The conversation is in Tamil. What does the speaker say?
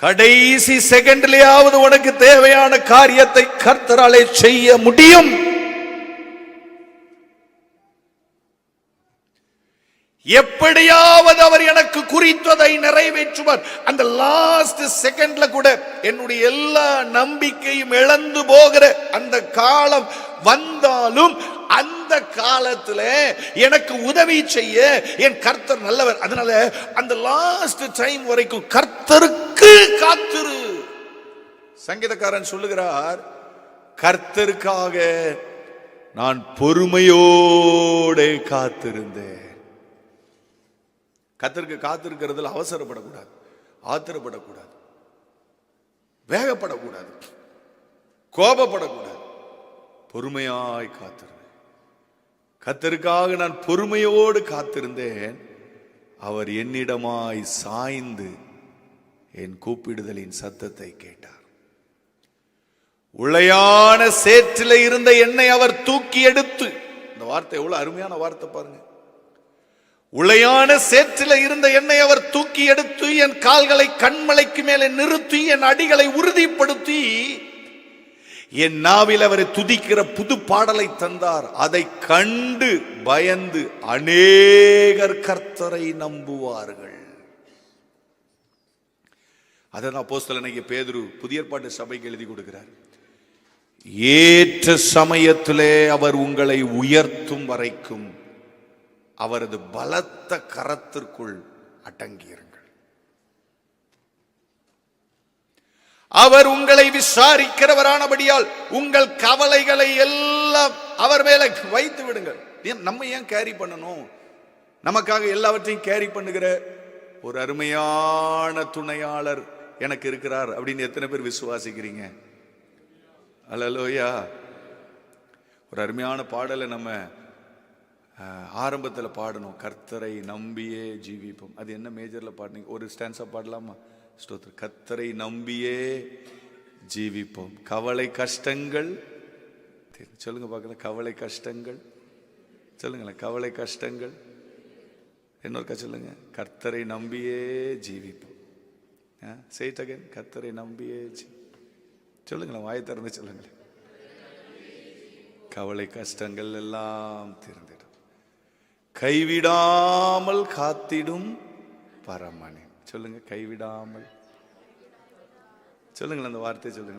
கடைசி செகண்ட்லயாவது உனக்கு தேவையான காரியத்தை கர்த்தராலே செய்ய முடியும். எப்படியாவது அவர் எனக்கு குறித்ததை நிறைவேற்றுவார். அந்த லாஸ்ட் செகண்ட்ல கூட என்னுடைய எல்லா நம்பிக்கையும் இழந்து போகிற அந்த காலம் வந்தாலும் அந்த காலத்துல எனக்கு உதவி செய்ய என் கர்த்தர் நல்லவர். அதனால அந்த லாஸ்ட் டைம் வரைக்கும் கர்த்தருக்கு காத்திரு. சங்கீதக்காரன் சொல்லுகிறார், கர்த்தருக்காக நான் பொறுமையோடு காத்திருந்தேன். கர்த்தருக்கு காத்திருக்கிறதுல அவசரப்படக்கூடாது, ஆத்திரப்படக்கூடாது, வேகப்படக்கூடாது, கோபப்படக்கூடாது. பொறுமையாய் காத்திருந்தேன். கர்த்தருக்காக நான் பொறுமையோடு காத்திருந்தேன். அவர் என்னிடமாய் சாய்ந்து என் கூப்பிடுதலின் சத்தத்தை கேட்டார். உளையான சேற்றில இருந்த என்னை அவர் தூக்கி எடுத்து, இந்த வார்த்தை எவ்வளவு அருமையான வார்த்தை பாருங்க. உளையான சேற்றில இருந்த என்னை அவர் தூக்கி எடுத்து என் கால்களை கண்மலைக்கு மேலே நிறுத்தி என் அடிகளை உறுதிப்படுத்தி என் நாவில் அவரை துதிக்கிற புது பாடலை தந்தார். அதை கண்டு பயந்து அநேகர் கர்த்தரை நம்புவார்கள். அதான் அப்போஸ்தலனாகிய பேதுரு புதிய ஏற்பாட்டு சபைக்கு எழுதி கொடுக்கிறார். ஏற்ற சமயத்திலே அவர் உங்களை உயர்த்தும் வரைக்கும் அவரது பலத்த கரத்திற்குள் அடங்கியிருங்கள். அவர் உங்களை விசாரிக்கிறவரானபடியால் உங்கள் கவலைகளை எல்லாம் அவர் மேல வைத்து விடுங்கள். நம்ம ஏன் கேரி பண்ணணும்? நமக்காக எல்லாவற்றையும் கேரி பண்ணுகிற ஒரு அருமையான துணையாளர் எனக்கு இருக்கிறார் அப்படின்னு எத்தனை பேர் விசுவாசிக்கிறீங்க? அல்லேலூயா. ஒரு அருமையான பாடலை நம்ம ஆரம்பத்தில் பாடணும், கர்த்தரை நம்பியே ஜீவிப்போம். அது என்ன மேஜர்ல பாடுனீங்க? ஒரு ஸ்டான்ஸா பாடலாமா? ஸ்தோத்திரம். கர்த்தரை நம்பியே ஜீவிப்போம், கவலை கஷ்டங்கள் சொல்லுங்க பார்க்கலாம். கவலை கஷ்டங்கள் சொல்லுங்களேன். கவலை கஷ்டங்கள் இன்னொருக்கா சொல்லுங்க. கர்த்தரை நம்பியே ஜீவிப்போம். say it again. கர்த்தரை நம்பியே சொல்லுங்களேன். வாயை திறந்து சொல்லுங்களேன். கவலை கஷ்டங்கள் எல்லாம் தீர்ந்திடும், கைவிடாமல் காத்திடும் பரமனே. சொல்லுங்க, கைவிடாமல். சொல்லுங்களேன், அந்த வார்த்தை சொல்லுங்க.